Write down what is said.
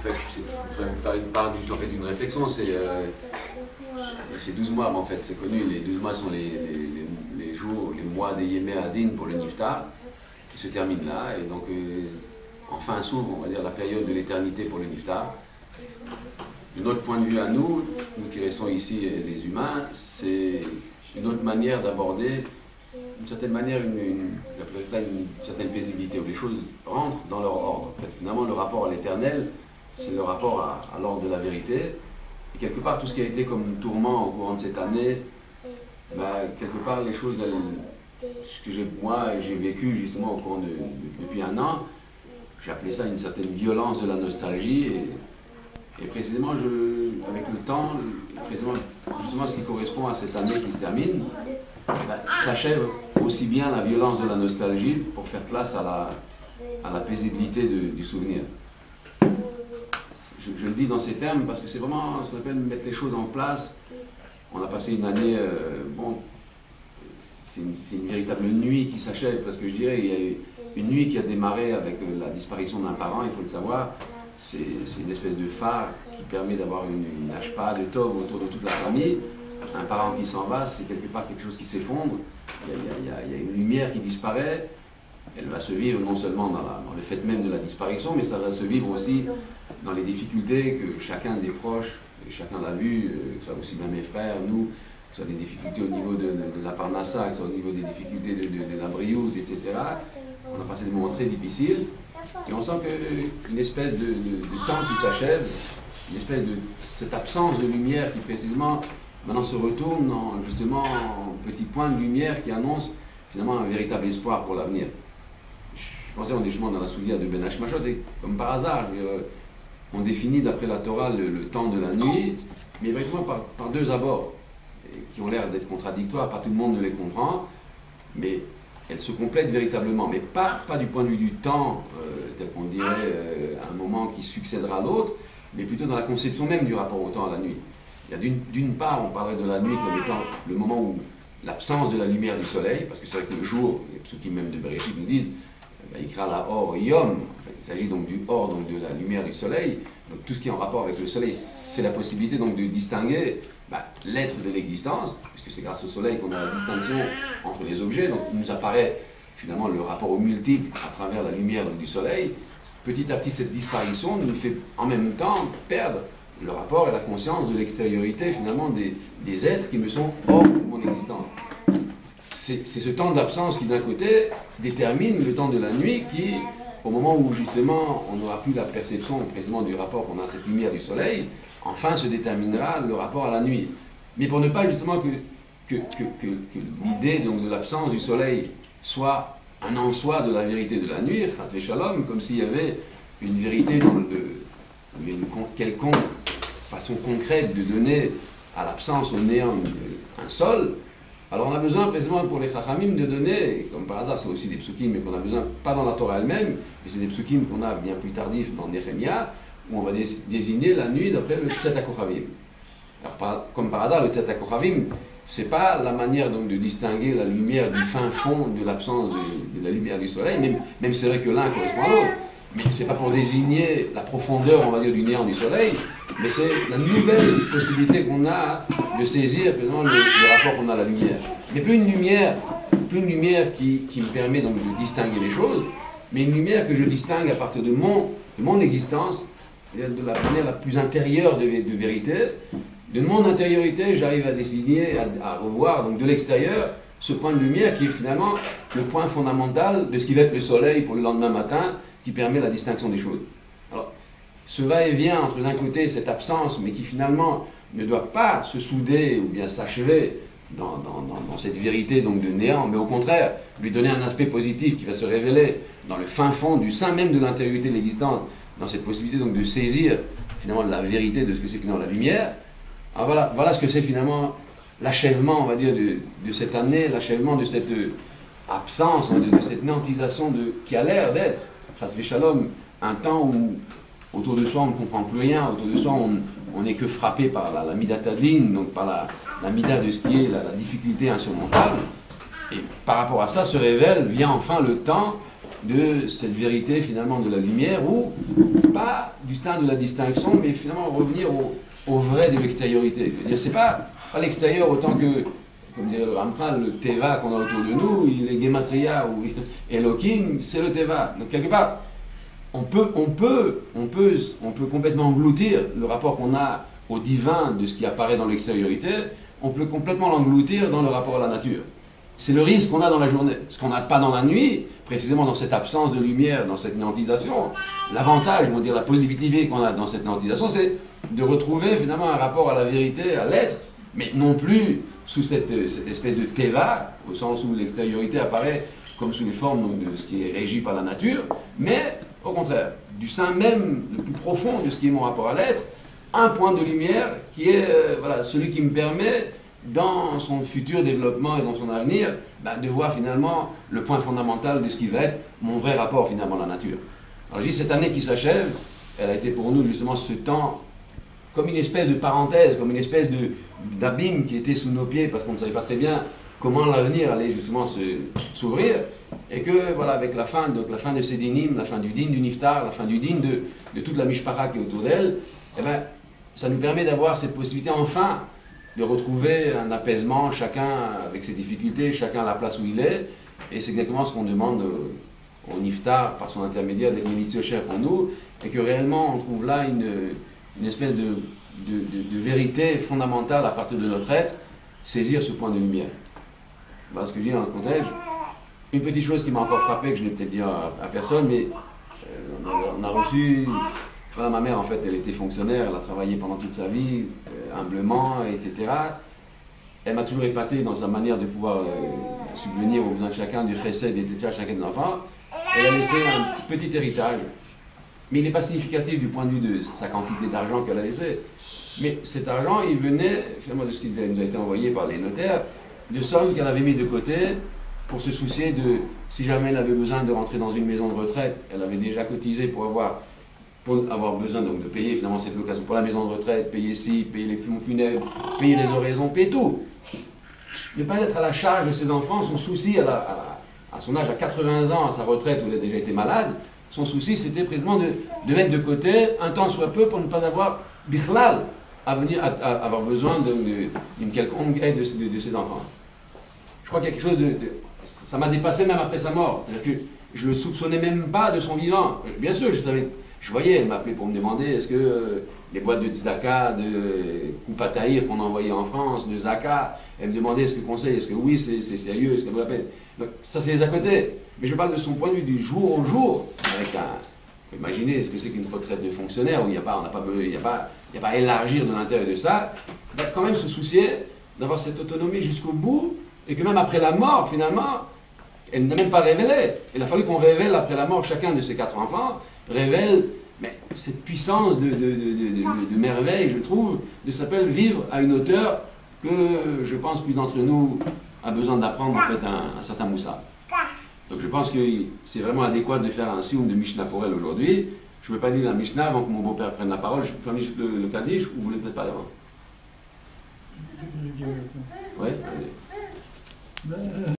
fait, il faudrait vous faire une part d'une réflexion, c'est 12 mois, mais en fait c'est connu, les 12 mois sont les jours, les mois des Yémé Adin pour le Niftar, qui se terminent là, et donc enfin s'ouvre, on va dire, la période de l'éternité pour le Niftar. De notre point de vue à nous, nous qui restons ici, les humains, c'est une autre manière d'aborder, d'une certaine manière, une certaine paisibilité, où les choses rentrent dans leur ordre. En fait, finalement, le rapport à l'éternel, c'est le rapport à l'ordre de la vérité. Et quelque part, tout ce qui a été comme tourment au courant de cette année, quelque part, les choses, ce que j'ai vécu justement au courant depuis un an, j'ai appelé ça une certaine violence de la nostalgie. Et précisément, avec le temps, justement ce qui correspond à cette année qui se termine, s'achève aussi bien la violence de la nostalgie pour faire place à la paisibilité du souvenir. Je le dis dans ces termes parce que c'est vraiment ce qu'on appelle mettre les choses en place. On a passé une année, c'est une véritable nuit qui s'achève, parce que je dirais il y a eu une nuit qui a démarré avec la disparition d'un parent, il faut le savoir. C'est une espèce de phare qui permet d'avoir une hashpa de tov autour de toute la famille. Un parent qui s'en va, c'est quelque part quelque chose qui s'effondre. Il y a une lumière qui disparaît. Elle va se vivre non seulement dans le fait même de la disparition, mais ça va se vivre aussi dans les difficultés que chacun des proches, et chacun l'a vu, que ce soit aussi bien mes frères, nous, que ce soit des difficultés au niveau de la parnassa, que ce soit au niveau des difficultés de la briouse, etc. On a passé des moments très difficiles. Et on sent qu'une espèce de temps qui s'achève, une espèce de cette absence de lumière qui précisément maintenant se retourne justement en petit point de lumière qui annonce finalement un véritable espoir pour l'avenir. Je pensais, on est justement dans la soulière de Ben Hashmashot, et comme par hasard, on définit d'après la Torah le temps de la nuit, mais vraiment par deux abords, qui ont l'air d'être contradictoires, pas tout le monde ne les comprend, mais elles se complètent véritablement, mais pas du point de vue du temps, tel qu'on dirait un moment qui succédera à l'autre, mais plutôt dans la conception même du rapport au temps, à la nuit. Il y a d'une part, on parlerait de la nuit comme étant le moment où l'absence de la lumière du soleil, parce que c'est vrai que le jour, ceux qui même de Bereshit nous disent, Ikra la or yom, en fait, il s'agit donc du or, donc de la lumière du soleil. Donc tout ce qui est en rapport avec le soleil, c'est la possibilité donc de distinguer l'être de l'existence, puisque c'est grâce au soleil qu'on a la distinction entre les objets. Donc il nous apparaît finalement le rapport au multiple à travers la lumière donc, du soleil. Petit à petit, cette disparition nous fait en même temps perdre le rapport et la conscience de l'extériorité finalement des êtres qui me sont hors de mon existence. C'est ce temps d'absence qui d'un côté détermine le temps de la nuit qui, au moment où justement on n'aura plus la perception précisément du rapport qu'on a à cette lumière du soleil, enfin se déterminera le rapport à la nuit. Mais pour ne pas justement que l'idée donc de l'absence du soleil soit un en soi de la vérité de la nuit, chas v'shalom, comme s'il y avait une vérité dans une quelconque façon concrète de donner à l'absence, au néant, un sol. Alors on a besoin précisément pour les chachamim de donner, comme par hasard c'est aussi des psukim, mais qu'on a besoin, pas dans la Torah elle-même, mais c'est des psukim qu'on a bien plus tardifs dans Nehemia, où on va désigner la nuit d'après le Tzet HaKochavim. Alors comme par hasard, le Tzet HaKochavim, c'est pas la manière donc de distinguer la lumière du fin fond de l'absence de la lumière du soleil, même c'est vrai que l'un correspond à l'autre, mais c'est pas pour désigner la profondeur, on va dire, du néant du soleil, mais c'est la nouvelle possibilité qu'on a de saisir finalement le rapport qu'on a à la lumière. Mais plus une lumière qui me permet donc de distinguer les choses, mais une lumière que je distingue à partir de mon existence, de la manière la plus intérieure de vérité. De mon intériorité, j'arrive à désigner, à revoir donc de l'extérieur ce point de lumière qui est finalement le point fondamental de ce qui va être le soleil pour le lendemain matin, qui permet la distinction des choses. Alors, ce va-et-vient entre d'un côté cette absence, mais qui finalement ne doit pas se souder ou bien s'achever dans cette vérité donc de néant, mais au contraire, lui donner un aspect positif qui va se révéler dans le fin fond du sein même de l'intériorité de l'existence, dans cette possibilité donc de saisir finalement la vérité de ce que c'est finalement la lumière. Alors voilà ce que c'est finalement l'achèvement, on va dire, de cette année, l'achèvement de cette absence, de cette néantisation qui a l'air d'être, chas v'shalom, un temps où autour de soi on ne comprend plus rien, autour de soi on n'est que frappé par la midat adlin, donc par la midat de ce qui est la difficulté insurmontable. Et par rapport à ça se révèle, vient enfin le temps de cette vérité finalement de la lumière, ou pas du stade de la distinction, mais finalement revenir au vrai de l'extériorité. Je veux dire, c'est pas l'extérieur autant que, comme dirait le Ramchal, le Teva qu'on a autour de nous, il est Gematria ou Elohim, c'est le Teva. Donc quelque part, on peut complètement engloutir le rapport qu'on a au divin de ce qui apparaît dans l'extériorité, on peut complètement l'engloutir dans le rapport à la nature. C'est le risque qu'on a dans la journée. Ce qu'on n'a pas dans la nuit, précisément dans cette absence de lumière, dans cette néantisation, l'avantage, on va dire la positivité qu'on a dans cette néantisation, c'est de retrouver finalement un rapport à la vérité, à l'être, mais non plus sous cette espèce de teva, au sens où l'extériorité apparaît comme sous les formes de ce qui est régi par la nature, mais au contraire, du sein même le plus profond de ce qui est mon rapport à l'être, un point de lumière qui est voilà, celui qui me permet, dans son futur développement et dans son avenir, de voir finalement le point fondamental de ce qui va être mon vrai rapport finalement à la nature. Alors je dis, cette année qui s'achève, elle a été pour nous justement ce temps comme une espèce de parenthèse, comme une espèce d'abîme qui était sous nos pieds parce qu'on ne savait pas très bien comment l'avenir allait justement s'ouvrir, et que voilà, avec la fin de ces dinim, la fin du din du niftar, la fin du din de toute la mishpara qui est autour d'elle, eh ben, ça nous permet d'avoir cette possibilité enfin de retrouver un apaisement, chacun avec ses difficultés, chacun à la place où il est, et c'est exactement ce qu'on demande au niftar par son intermédiaire des mitzvot chers pour nous, et que réellement on trouve là une espèce de vérité fondamentale à partir de notre être, saisir ce point de lumière. Voilà ce que je dis dans ce contexte. Une petite chose qui m'a encore frappé, que je n'ai peut-être dit à personne, mais on a reçu... Voilà, ma mère, en fait, elle était fonctionnaire, elle a travaillé pendant toute sa vie, humblement, etc. Elle m'a toujours épaté dans sa manière de pouvoir subvenir aux besoins de chacun, du chesed, etc., chacun des enfants. Elle a laissé un petit héritage. Mais il n'est pas significatif du point de vue de sa quantité d'argent qu'elle a laissé. Mais cet argent, il venait, finalement, de ce qui nous a été envoyé par les notaires, de sommes qu'elle avait mis de côté pour se soucier de, si jamais elle avait besoin de rentrer dans une maison de retraite, elle avait déjà cotisé pour avoir besoin donc de payer finalement cette location pour la maison de retraite, payer payer les funèbres, payer les oraisons, payer tout. Ne pas être à la charge de ses enfants, son souci à son âge, à 80 ans, à sa retraite où il a déjà été malade, son souci c'était précisément de mettre de côté un temps soit peu pour ne pas avoir bichlal à avoir besoin d'une quelconque aide de ses enfants. Je crois qu'il y a quelque chose ça m'a dépassé même après sa mort. C'est-à-dire que je ne le soupçonnais même pas de son vivant. Bien sûr, je voyais, elle m'appelait pour me demander est-ce que les boîtes de tzedaka, de Koupataïr qu'on envoyait en France, de Zaka, elle me demandait est-ce que conseil, est-ce que oui, c'est sérieux, est-ce qu'elle vaut la peine. Donc ça c'est les à côté. Mais je parle de son point de vue du jour au jour, avec imaginez ce que c'est qu'une retraite de fonctionnaire où il n'y a pas à élargir de l'intérieur de ça, il va quand même se soucier d'avoir cette autonomie jusqu'au bout, et que même après la mort, finalement, elle n'a même pas révélé. Il a fallu qu'on révèle après la mort chacun de ses 4 enfants, révèle cette puissance de merveille, je trouve, de s'appelle vivre à une hauteur que je pense plus d'entre nous a besoin d'apprendre en fait un certain moussa. Donc je pense que c'est vraiment adéquat de faire un signe de Mishnah pour elle aujourd'hui. Je ne peux pas dire la Mishnah avant que mon beau-père prenne la parole. Je peux faire le Kaddish ou vous voulez peut-être pas avant? Oui, allez.